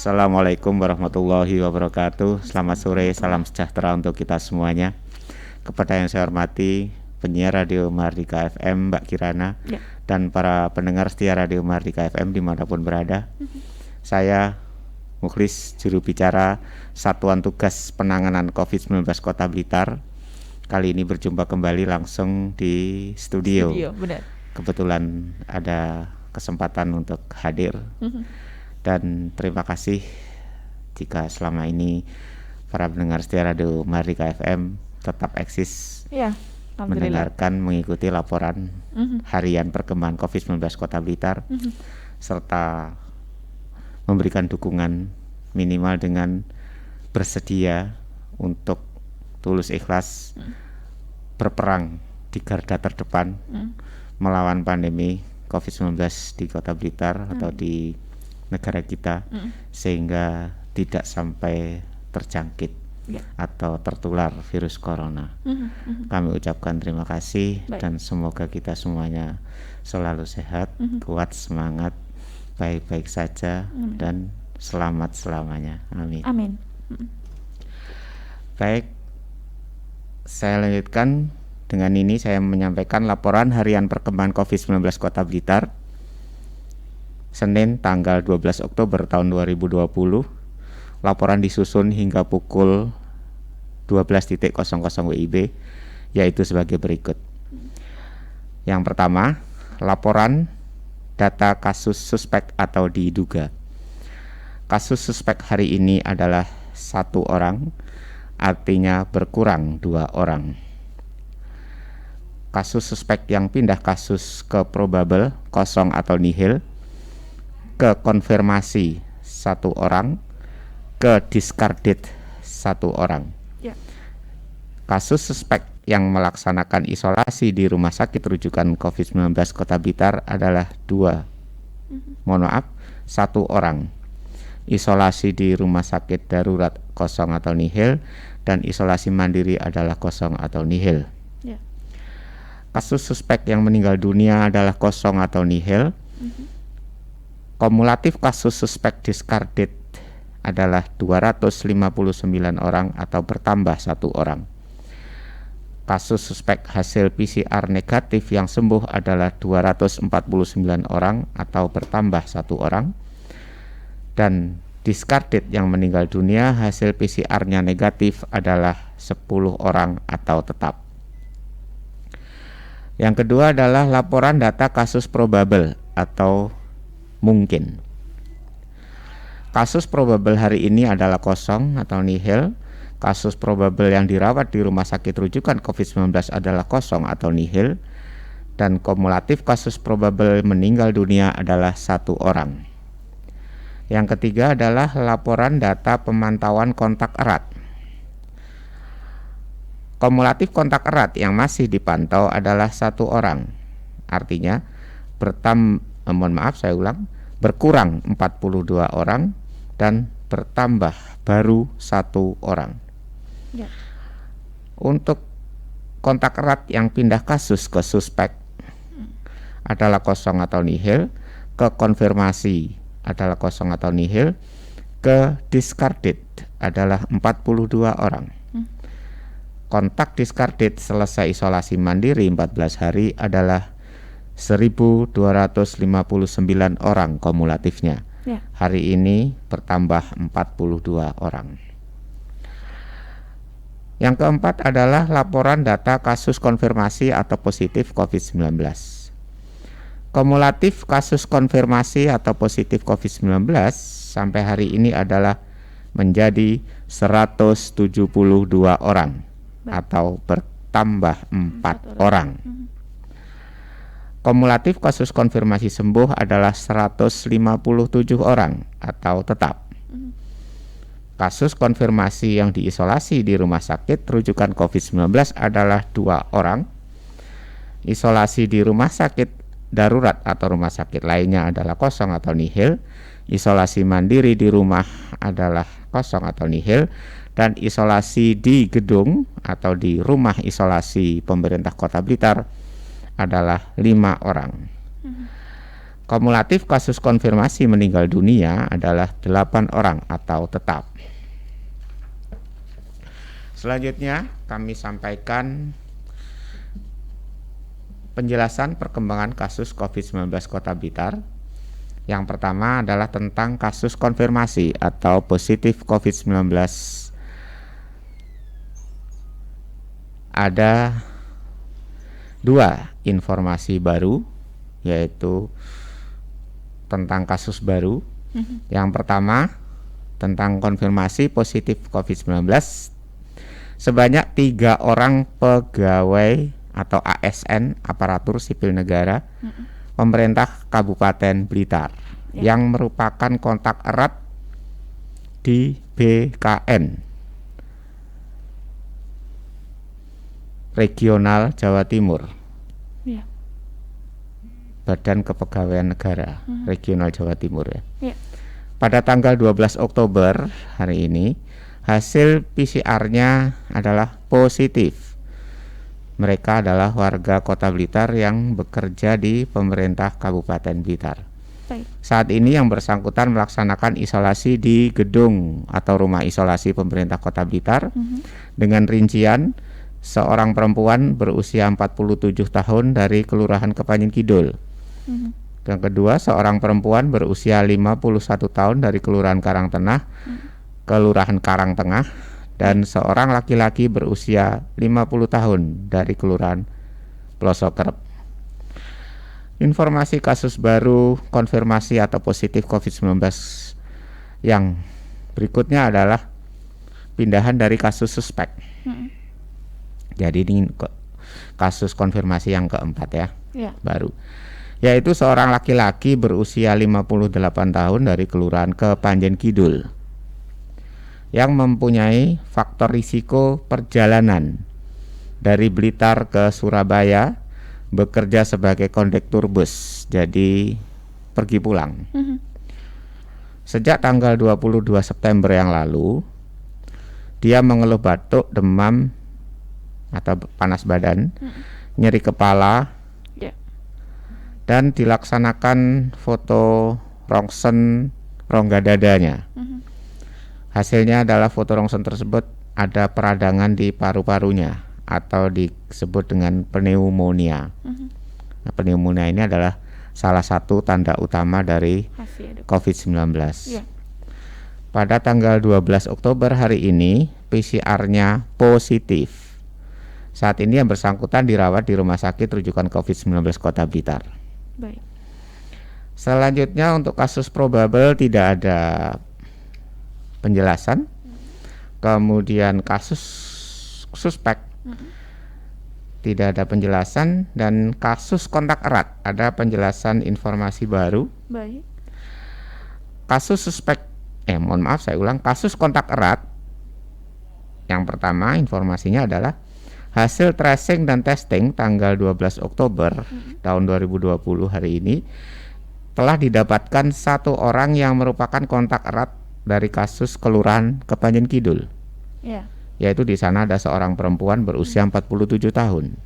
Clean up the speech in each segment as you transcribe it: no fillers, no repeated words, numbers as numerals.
Assalamualaikum warahmatullahi wabarakatuh. Selamat sore, salam sejahtera untuk kita semuanya. Kepada yang saya hormati penyiar Radio Mahardika FM Mbak Kirana dan para pendengar setia Radio Mahardika FM dimanapun berada. Saya Mukhlis, juru bicara Satuan Tugas Penanganan COVID-19 Kota Blitar. Kali ini berjumpa kembali langsung di studio. Benar. Kebetulan ada kesempatan untuk hadir. Dan terima kasih jika selama ini para pendengar setia Radio Mahardika FM tetap eksis mendengarkan, mengikuti laporan harian perkembangan COVID-19 Kota Blitar, serta memberikan dukungan minimal dengan bersedia untuk tulus ikhlas berperang di garda terdepan melawan pandemi COVID-19 di Kota Blitar atau di negara kita, sehingga tidak sampai terjangkit atau tertular virus corona. Kami ucapkan terima kasih. Dan semoga kita semuanya selalu sehat, kuat, semangat, baik-baik saja, dan selamat selamanya. Amin. Baik, saya lanjutkan. Dengan ini saya menyampaikan laporan harian perkembangan COVID-19 Kota Blitar Senin tanggal 12 Oktober tahun 2020. Laporan disusun hingga pukul 12.00 WIB, yaitu sebagai berikut. Yang pertama, laporan data kasus suspek atau diduga. Kasus suspek hari ini adalah 1 orang, artinya berkurang 2 orang. Kasus suspek yang pindah kasus ke probable, kosong atau nihil, ke konfirmasi 1 orang, ke discarded 1 orang. Kasus suspek yang melaksanakan isolasi di rumah sakit rujukan COVID-19 Kota Blitar adalah 1 orang. Isolasi di rumah sakit darurat kosong atau nihil, dan isolasi mandiri adalah kosong atau nihil. Kasus suspek yang meninggal dunia adalah kosong atau nihil. Kumulatif kasus suspek discarded adalah 259 orang atau bertambah 1 orang. Kasus suspek hasil PCR negatif yang sembuh adalah 249 orang atau bertambah 1 orang. Dan discarded yang meninggal dunia hasil PCR-nya negatif adalah 10 orang atau tetap. Yang kedua adalah laporan data kasus probable atau mungkin. Kasus probable hari ini adalah kosong atau nihil. Kasus probable yang dirawat di rumah sakit rujukan COVID-19 adalah kosong atau nihil. Dan kumulatif kasus probable meninggal dunia adalah 1 orang. Yang ketiga adalah laporan data pemantauan kontak erat. Kumulatif kontak erat yang masih dipantau adalah 1 orang. Artinya berkurang 42 orang dan bertambah baru 1 orang. Untuk kontak erat yang pindah kasus ke suspek adalah kosong atau nihil, ke konfirmasi adalah kosong atau nihil, ke discarded adalah 42 orang. Kontak discarded selesai isolasi mandiri 14 hari adalah 1.259 orang kumulatifnya. Hari ini bertambah 42 orang. Yang keempat adalah laporan data kasus konfirmasi atau positif COVID-19. Kumulatif kasus konfirmasi atau positif COVID-19 sampai hari ini adalah menjadi 172 orang atau bertambah 4 orang. Kumulatif kasus konfirmasi sembuh adalah 157 orang atau tetap. Kasus konfirmasi yang diisolasi di rumah sakit rujukan COVID-19 adalah 2 orang. Isolasi di rumah sakit darurat atau rumah sakit lainnya adalah kosong atau nihil. Isolasi mandiri di rumah adalah kosong atau nihil. Dan isolasi di gedung atau di rumah isolasi pemerintah Kota Blitar adalah 5 orang. Kumulatif kasus konfirmasi meninggal dunia adalah 8 orang atau tetap. Selanjutnya kami sampaikan penjelasan perkembangan kasus COVID-19 Kota Blitar. Yang pertama adalah tentang kasus konfirmasi atau positif COVID-19. Ada 2 informasi baru, yaitu tentang kasus baru. Yang pertama tentang konfirmasi positif COVID-19 sebanyak 3 orang pegawai atau ASN aparatur sipil negara pemerintah Kabupaten Blitar yang merupakan kontak erat di BKN Regional Jawa Timur, Badan Kepegawaian Negara Regional Jawa Timur ya. Pada tanggal 12 Oktober hari ini hasil PCR-nya adalah positif. Mereka adalah warga Kota Blitar yang bekerja di pemerintah Kabupaten Blitar. Saat ini yang bersangkutan melaksanakan isolasi di gedung atau rumah isolasi pemerintah Kota Blitar dengan rincian seorang perempuan berusia 47 tahun dari Kelurahan Kepanjen Kidul. Yang kedua, seorang perempuan berusia 51 tahun dari Kelurahan Karangtengah, Kelurahan Karangtengah, dan seorang laki-laki berusia 50 tahun dari Kelurahan Pelosok Kerep. Informasi kasus baru konfirmasi atau positif COVID-19 yang berikutnya adalah pindahan dari kasus suspek. Jadi ini kasus konfirmasi yang keempat ya. Baru. Yaitu seorang laki-laki berusia 58 tahun dari Kelurahan Kepanjen Kidul yang mempunyai faktor risiko perjalanan dari Blitar ke Surabaya, bekerja sebagai kondektur bus, jadi pergi pulang. Sejak tanggal 22 September yang lalu, dia mengeluh batuk, demam atau panas badan, nyeri kepala, dan dilaksanakan foto rongsen rongga dadanya. Hasilnya adalah foto rongsen tersebut ada peradangan di paru-parunya atau disebut dengan pneumonia. Nah, pneumonia ini adalah salah satu tanda utama dari COVID-19. Pada tanggal 12 Oktober hari ini PCR-nya positif. Saat ini yang bersangkutan dirawat di Rumah Sakit Rujukan COVID-19 Kota Blitar. Selanjutnya untuk kasus probable tidak ada penjelasan. Kemudian kasus suspek tidak ada penjelasan, dan kasus kontak erat ada penjelasan informasi baru. Kasus suspek kasus kontak erat yang pertama informasinya adalah hasil tracing dan testing tanggal 12 Oktober tahun 2020 hari ini telah didapatkan 1 orang yang merupakan kontak erat dari kasus Kelurahan Kepanjen Kidul. Yaitu di sana ada seorang perempuan berusia 47 tahun.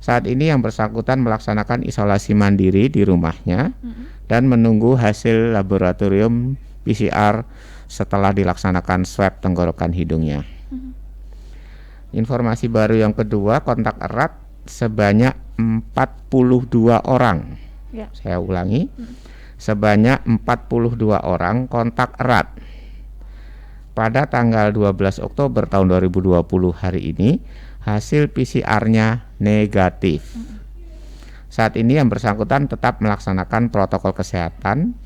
Saat ini yang bersangkutan melaksanakan isolasi mandiri di rumahnya dan menunggu hasil laboratorium PCR setelah dilaksanakan swab tenggorokan hidungnya. Informasi baru yang kedua, kontak erat sebanyak 42 orang. Saya ulangi. Sebanyak 42 orang kontak erat pada tanggal 12 Oktober tahun 2020 hari ini hasil PCR-nya negatif. Saat ini yang bersangkutan tetap melaksanakan protokol kesehatan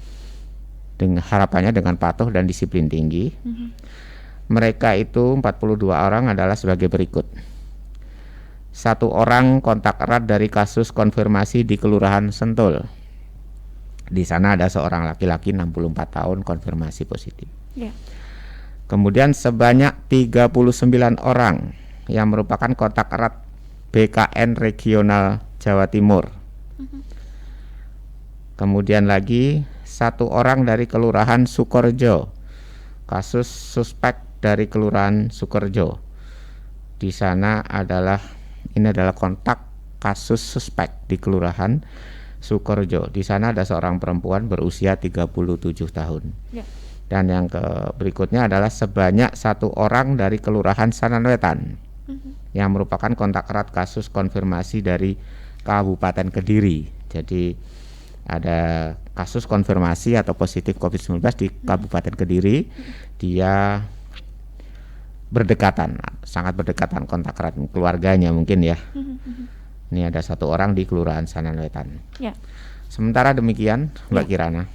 dengan harapannya dengan patuh dan disiplin tinggi. Mereka itu 42 orang adalah sebagai berikut. 1 orang kontak erat dari kasus konfirmasi di Kelurahan Sentul. Di sana ada seorang laki-laki 64 tahun konfirmasi positif. Kemudian sebanyak 39 orang yang merupakan kontak erat BKN Regional Jawa Timur. Kemudian lagi 1 orang dari Kelurahan Sukorejo. Kasus suspek dari Kelurahan Sukorejo. Di sana ini adalah kontak kasus suspek di kelurahan Sukorejo. Di sana ada seorang perempuan berusia 37 tahun. Ya. Dan yang berikutnya adalah sebanyak 1 orang dari Kelurahan Sananwetan yang merupakan kontak erat kasus konfirmasi dari Kabupaten Kediri. Jadi ada kasus konfirmasi atau positif COVID-19 di Kabupaten Kediri. Dia berdekatan, sangat berdekatan kontak erat keluarganya mungkin ya. Ini ada 1 orang di Kelurahan Sananwetan. Ya. Sementara demikian, Mbak Kirana.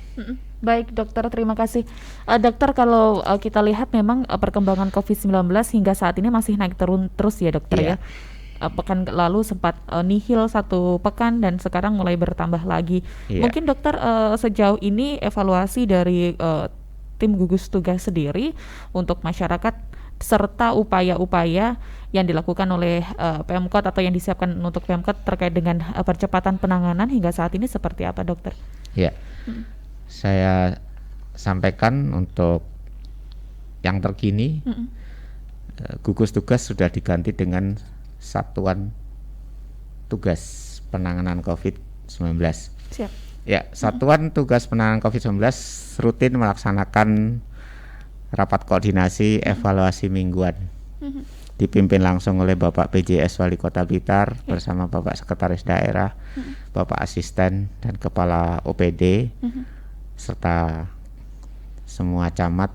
Baik dokter, terima kasih. Dokter, kalau kita lihat memang perkembangan COVID-19 hingga saat ini masih naik turun terus ya dokter ya. Pekan lalu sempat nihil 1 pekan dan sekarang mulai bertambah lagi. Mungkin dokter sejauh ini evaluasi dari tim gugus tugas sendiri untuk masyarakat serta upaya-upaya yang dilakukan oleh Pemkot atau yang disiapkan untuk Pemkot terkait dengan percepatan penanganan hingga saat ini seperti apa dokter? Ya. Saya sampaikan untuk yang terkini, gugus tugas sudah diganti dengan Satuan Tugas Penanganan COVID-19. Siap. Ya, Satuan Tugas Penanganan COVID-19 rutin melaksanakan rapat koordinasi evaluasi mingguan. Dipimpin langsung oleh Bapak PJS Wali Kota Blitar bersama Bapak Sekretaris Daerah, Bapak Asisten dan Kepala OPD, serta semua camat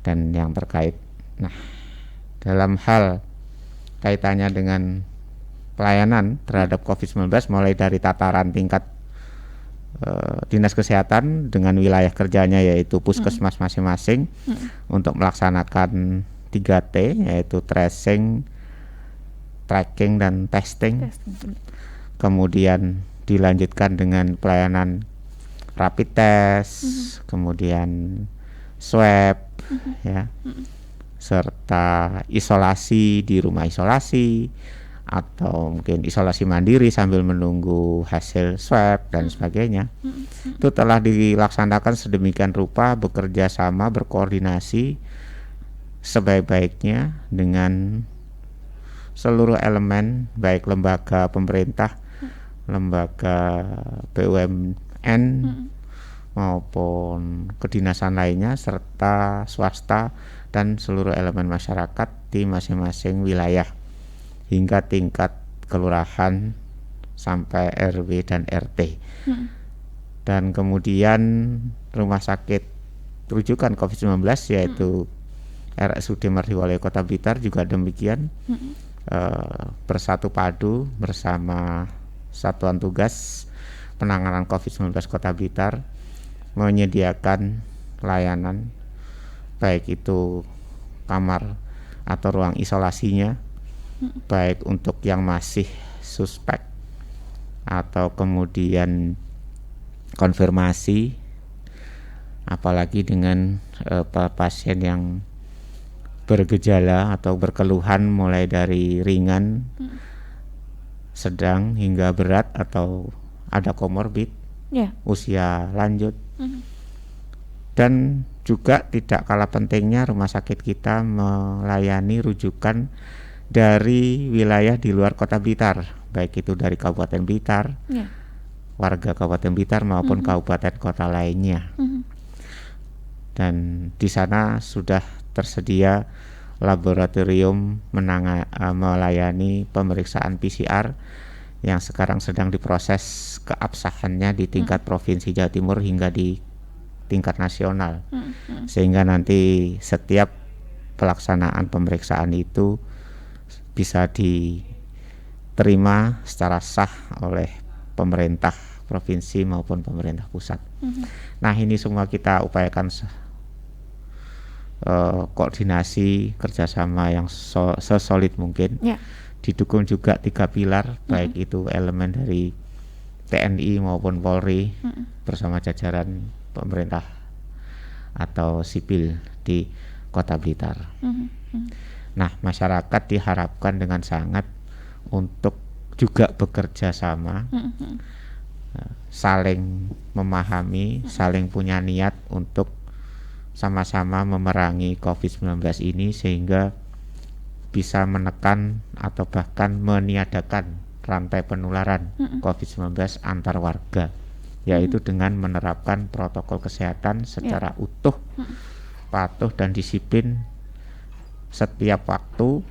dan yang terkait. Nah, dalam hal kaitannya dengan pelayanan terhadap COVID-19 mulai dari tataran tingkat Dinas Kesehatan dengan wilayah kerjanya yaitu puskesmas masing-masing untuk melaksanakan 3T yaitu tracing, tracking dan testing. Kemudian dilanjutkan dengan pelayanan rapid test, kemudian swab, ya, serta isolasi di rumah isolasi atau mungkin isolasi mandiri sambil menunggu hasil swab dan sebagainya. Itu telah dilaksanakan sedemikian rupa, bekerja sama, berkoordinasi sebaik-baiknya dengan seluruh elemen baik lembaga pemerintah, lembaga BUMN maupun kedinasan lainnya serta swasta dan seluruh elemen masyarakat di masing-masing wilayah hingga tingkat kelurahan sampai RW dan RT. Dan kemudian rumah sakit rujukan COVID-19 yaitu RSUD Mardiwalaya Kota Blitar juga demikian, bersatu padu bersama Satuan Tugas Penanganan COVID-19 Kota Blitar menyediakan layanan baik itu kamar atau ruang isolasinya, baik untuk yang masih suspek atau kemudian konfirmasi, apalagi dengan pasien yang bergejala atau berkeluhan mulai dari ringan, sedang hingga berat atau ada komorbid, usia lanjut. Dan juga tidak kalah pentingnya rumah sakit kita melayani rujukan dari wilayah di luar Kota Blitar, baik itu dari Kabupaten Blitar, warga Kabupaten Blitar maupun kabupaten kota lainnya. Dan di sana sudah tersedia laboratorium melayani pemeriksaan PCR yang sekarang sedang diproses keabsahannya di tingkat Provinsi Jawa Timur hingga di tingkat nasional, sehingga nanti setiap pelaksanaan pemeriksaan itu bisa diterima secara sah oleh pemerintah provinsi maupun pemerintah pusat. Nah, ini semua kita upayakan koordinasi kerjasama yang sesolid mungkin, didukung juga 3 pilar, baik itu elemen dari TNI maupun Polri bersama jajaran pemerintah atau sipil di Kota Blitar. Nah, masyarakat diharapkan dengan sangat untuk juga bekerja sama, saling memahami, saling punya niat untuk sama-sama memerangi COVID-19 ini sehingga bisa menekan atau bahkan meniadakan rantai penularan COVID-19 antar warga, yaitu dengan menerapkan protokol kesehatan secara utuh, patuh dan disiplin setiap waktu,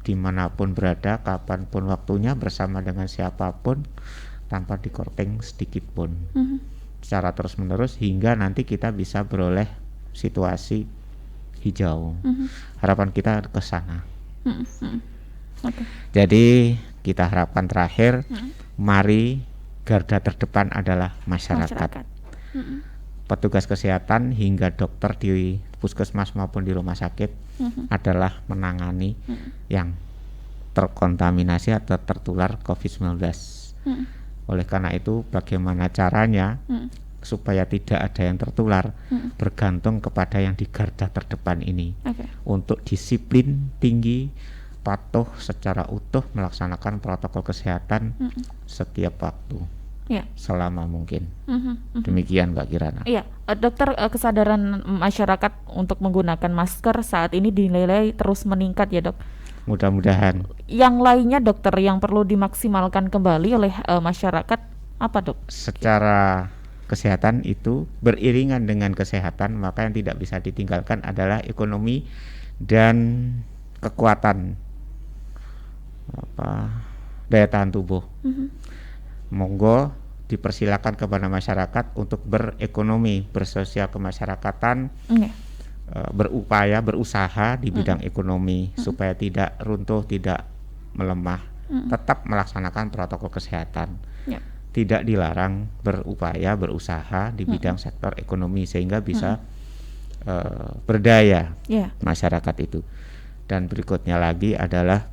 dimanapun berada, kapanpun waktunya, bersama dengan siapapun, tanpa dikorting sedikit pun, secara terus menerus hingga nanti kita bisa beroleh situasi hijau. Harapan kita ke sana. Jadi kita harapkan terakhir, mari garda terdepan adalah masyarakat. Petugas kesehatan hingga dokter di puskesmas maupun di rumah sakit adalah menangani yang terkontaminasi atau tertular COVID-19. Oleh karena itu, bagaimana caranya supaya tidak ada yang tertular bergantung kepada yang di garda terdepan ini. Untuk disiplin tinggi, patuh secara utuh melaksanakan protokol kesehatan setiap waktu, selama mungkin. Demikian Mbak Kirana. Iya, dokter, kesadaran masyarakat untuk menggunakan masker saat ini dinilai terus meningkat ya dok. Mudah-mudahan. Yang lainnya dokter yang perlu dimaksimalkan kembali oleh masyarakat apa dok? Secara kesehatan itu beriringan dengan kesehatan, maka yang tidak bisa ditinggalkan adalah ekonomi dan kekuatan daya tahan tubuh. Monggo dipersilakan kepada masyarakat untuk berekonomi, bersosial kemasyarakatan, berupaya, berusaha di bidang ekonomi supaya tidak runtuh, tidak melemah, tetap melaksanakan protokol kesehatan. Tidak dilarang berupaya, berusaha di bidang sektor ekonomi sehingga bisa berdaya masyarakat itu. Dan berikutnya lagi adalah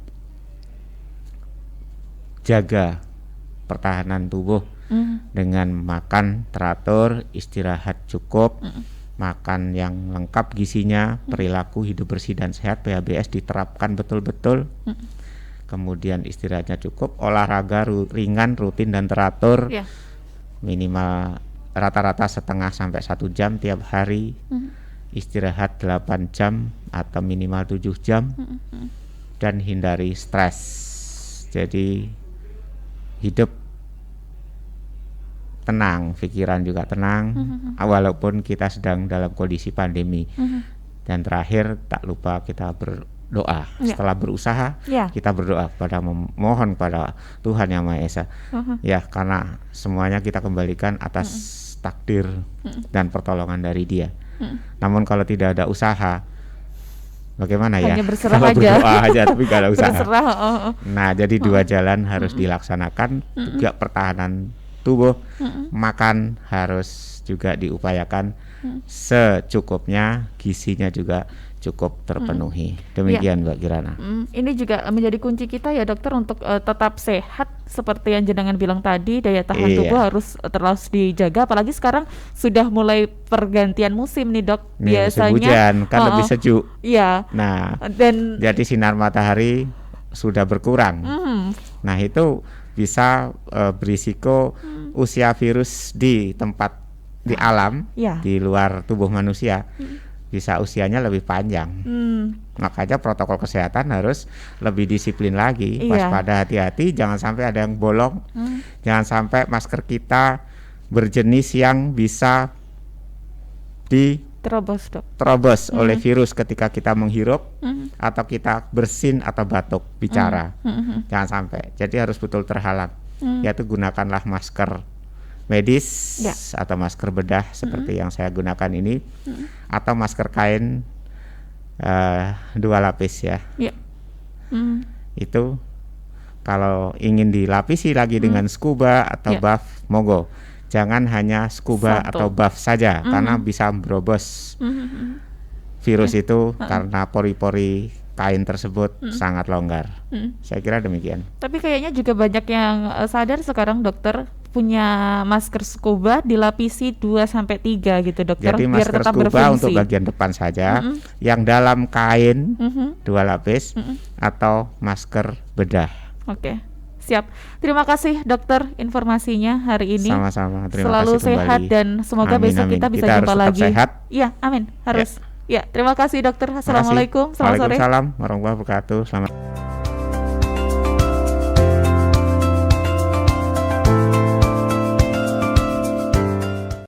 jaga pertahanan tubuh dengan makan teratur, istirahat cukup, makan yang lengkap gizinya, perilaku hidup bersih dan sehat PHBS diterapkan betul-betul. Kemudian istirahatnya cukup, olahraga ringan, rutin dan teratur, minimal rata-rata setengah sampai 1 jam tiap hari, istirahat 8 jam atau minimal 7 jam, dan hindari stres. Jadi hidup tenang, pikiran juga tenang, walaupun kita sedang dalam kondisi pandemi. Dan terakhir tak lupa kita berdoa. Setelah berusaha, kita berdoa kepada, memohon pada Tuhan Yang Maha Esa. Ya, karena semuanya kita kembalikan atas takdir dan pertolongan dari Dia. Namun kalau tidak ada usaha, bagaimana ya? Hanya berserah kalau aja. berdoa aja tapi kalau usaha. Berserah. Nah, jadi dua jalan harus dilaksanakan, juga pertahanan tubuh, makan harus juga diupayakan secukupnya, gizinya juga cukup terpenuhi. Demikian Mbak Kirana. Ini juga menjadi kunci kita ya dokter untuk tetap sehat seperti yang jenengan bilang tadi, daya tahan tubuh harus terus dijaga, apalagi sekarang sudah mulai pergantian musim nih dok. Biasanya musim hujan kan lebih sejuk. Iya. Nah, dan jadi sinar matahari sudah berkurang. Nah, itu bisa berisiko usia virus di tempat di alam, di luar tubuh manusia, bisa usianya lebih panjang. Makanya protokol kesehatan harus lebih disiplin lagi, waspada, hati-hati, jangan sampai ada yang bolong, jangan sampai masker kita berjenis yang bisa terobos oleh virus ketika kita menghirup atau kita bersin atau batuk bicara. Jangan sampai. Jadi harus betul terhalang. Yaitu gunakanlah masker medis atau masker bedah seperti yang saya gunakan ini, atau masker kain 2 lapis ya. Itu kalau ingin dilapisi lagi dengan scuba atau buff, monggo. Jangan hanya scuba atau buff saja, karena bisa merobos virus itu karena pori-pori kain tersebut sangat longgar. Saya kira demikian. Tapi kayaknya juga banyak yang sadar sekarang dokter, punya masker scuba dilapisi 2-3 gitu dokter. Jadi biar masker tetap scuba berfungsi untuk bagian depan saja, yang dalam kain 2 lapis, atau masker bedah. Oke. Siap. Terima kasih dokter informasinya hari ini. Sama-sama. Terima Selalu kasih sehat kembali. dan semoga besok kita bisa kita jumpa harus lagi. tetap sehat. Iya, amin. Harus. Ya, terima kasih dokter. Assalamualaikum. Selamat sore. Waalaikumsalam warahmatullahi wabarakatuh. Selamat